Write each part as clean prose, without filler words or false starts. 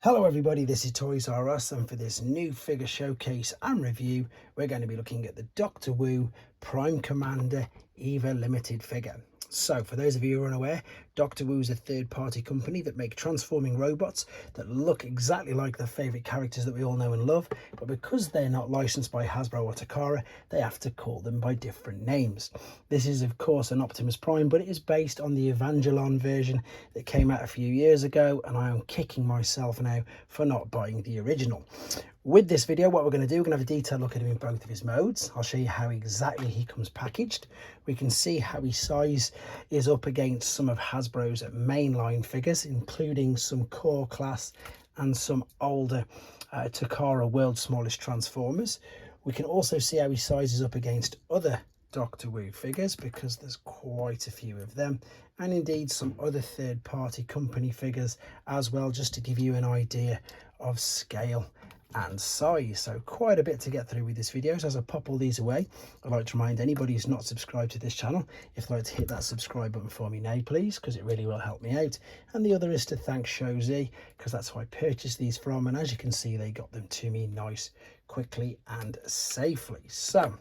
Hello everybody, this is Toys R Us, and for this new figure showcase and review we're going to be looking at the Doctor Wu Prime Commander Eva limited figure. So for those of you who are unaware, Doctor Wu is a third-party company that make transforming robots that look exactly like their favourite characters that we all know and love, but because they're not licensed by Hasbro or Takara, they have to call them by different names. This is of course an Optimus Prime, but it is based on the Evangelion version that came out a few years ago, and I am kicking myself now for not buying the original. With this video, what we're going to do, we're going to have a detailed look at him in both of his modes. I'll show you how exactly he comes packaged. We can see how his size is up against some of Hasbro's mainline figures, including some core class and some older Takara World's Smallest Transformers. We can also see how his size is up against other Doctor Wu figures, because there's quite a few of them, and indeed some other third-party company figures as well, just to give you an idea of scale and size. So quite a bit to get through with this video. So as I pop all these away, I'd like to remind anybody who's not subscribed to this channel, if they'd like to hit that subscribe button for me now please, because it really will help me out. And the other is to thank Shozy, because that's who I purchased these from, and as you can see they got them to me nice, quickly and safely. So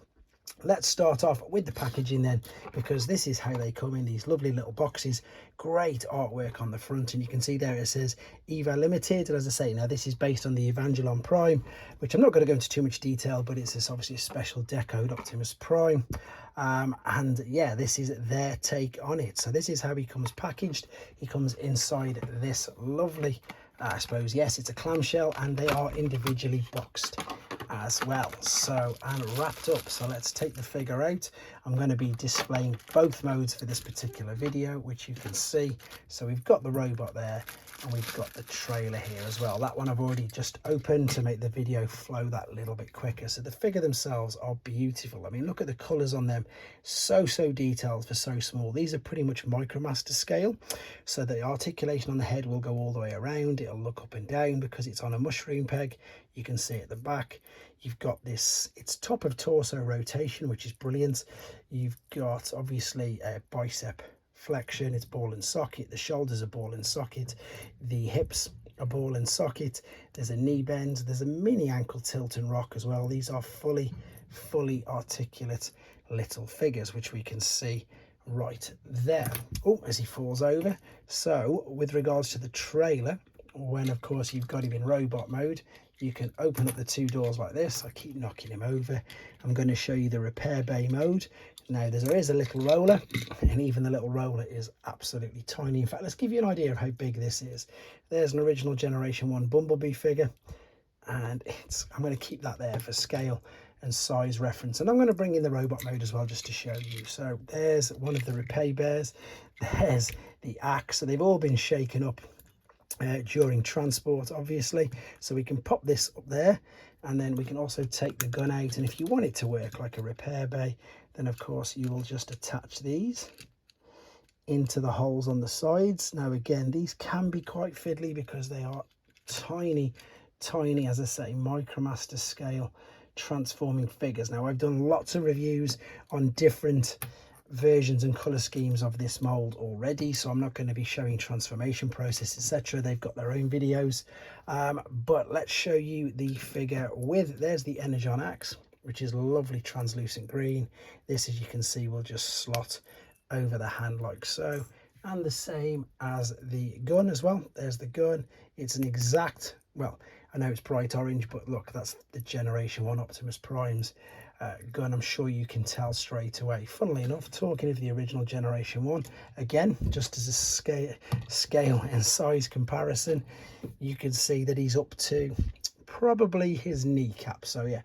let's start off with the packaging then, because this is how they come in these lovely little boxes. Great artwork on the front, and you can see there it says Eva Limited, and as I say, now this is based on the Evangelion Prime, which I'm not going to go into too much detail, but it's obviously a special decoed Optimus Prime. And yeah, this is their take on it. So this is how he comes packaged. He comes inside this lovely I suppose, yes, it's a clamshell, and they are individually boxed as well, so, and wrapped up. So let's take the figure out. I'm going to be displaying both modes for this particular video, which you can see. So we've got the robot there, and we've got the trailer here as well. That one I've already just opened to make the video flow that little bit quicker. So the figure themselves are beautiful. I mean, look at the colors on them, so detailed for so small. These are pretty much Micromaster scale, so the articulation on the head will go all the way around. It'll look up and down because it's on a mushroom peg. You can see at the back you've got this, it's top of torso rotation, which is brilliant. You've got obviously a bicep flexion, it's ball and socket. The shoulders are ball and socket. The hips are ball and socket. There's a knee bend. There's a mini ankle tilt and rock as well. These are fully articulate little figures, which we can see right there. Oh, as he falls over. So with regards to the trailer, when of course you've got him in robot mode, you can open up the two doors like this. I keep knocking him over. I'm going to show you the repair bay mode. Now there is a little roller, and even the little roller is absolutely tiny. In fact, let's give you an idea of how big this is. There's an original Generation 1 Bumblebee figure, and I'm going to keep that there for scale and size reference, and I'm going to bring in the robot mode as well just to show you. So there's one of the repair bears, there's the axe. So they've all been shaken up during transport, obviously, so we can pop this up there, and then we can also take the gun out. And if you want it to work like a repair bay, then of course you will just attach these into the holes on the sides. Now again, these can be quite fiddly because they are tiny, as I say, Micromaster scale transforming figures. Now I've done lots of reviews on different versions and color schemes of this mold already, so I'm not going to be showing transformation process, etc. They've got their own videos, but let's show you the figure with, there's the Energon axe, which is lovely translucent green. This, as you can see, will just slot over the hand like so, and the same as the gun as well. There's the gun. It's an exact, well, I know it's bright orange, but look, that's the Generation 1 Optimus Prime's gun. I'm sure you can tell straight away. Funnily enough, talking of the original Generation 1, again, just as a scale and size comparison, you can see that he's up to probably his kneecap. So yeah,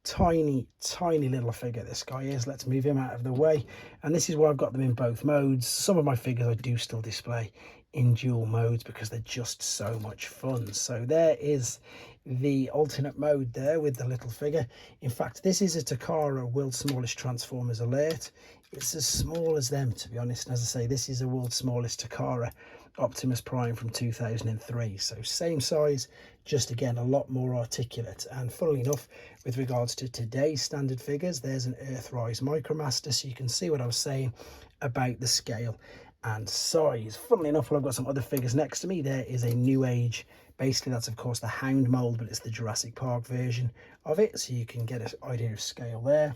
tiny little figure this guy is. Let's move him out of the way, and this is why I've got them in both modes. Some of my figures I do still display in dual modes because they're just so much fun. So there is the alternate mode there with the little figure. In fact, this is a Takara World's Smallest Transformers alert. It's as small as them, to be honest. And as I say, this is a world's smallest Takara Optimus Prime from 2003. So same size, just again a lot more articulate. And funnily enough, with regards to today's standard figures, there's an Earthrise Micromaster, so you can see what I was saying about the scale and size. Funnily enough, while I've got some other figures next to me, there is a New Age Basically, that's of course the Hound mold, but it's the Jurassic Park version of it, so you can get an idea of scale there.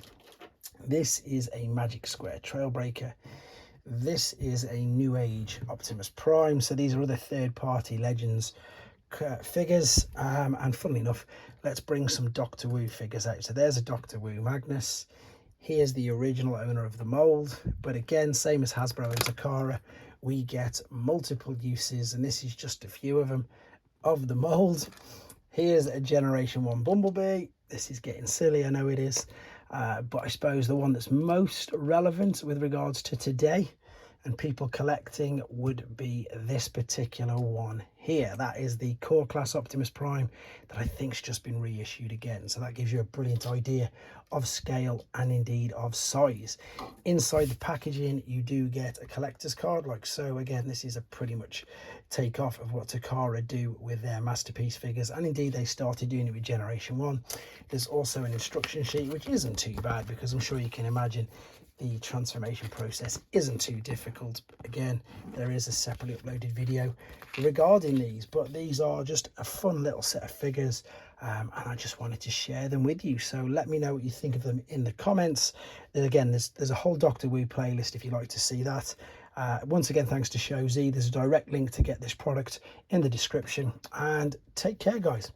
This is a Magic Square Trailbreaker. This is a New Age Optimus Prime. So these are other third-party Legends figures, and funnily enough, let's bring some Doctor Wu figures out. So there's a Doctor Wu Magnus. Here's the original owner of the mold, but again, same as Hasbro and Takara, we get multiple uses, and this is just a few of them of the mold. Here's a Generation 1 Bumblebee. This is getting silly, I know it is, but I suppose the one that's most relevant with regards to today and people collecting would be this particular one here. That is the core class Optimus Prime that I think's just been reissued again. So that gives you a brilliant idea of scale and indeed of size. Inside the packaging, you do get a collector's card like so. Again, this is a pretty much takeoff of what Takara do with their masterpiece figures, and indeed they started doing it with Generation 1. There's also an instruction sheet, which isn't too bad because I'm sure you can imagine the transformation process isn't too difficult. Again, there is a separately uploaded video regarding these, but these are just a fun little set of figures, and I just wanted to share them with you. So let me know what you think of them in the comments. Then again, there's a whole Doctor Wu playlist if you'd like to see that. Once again, thanks to ShowZ. There's a direct link to get this product in the description, and take care, guys.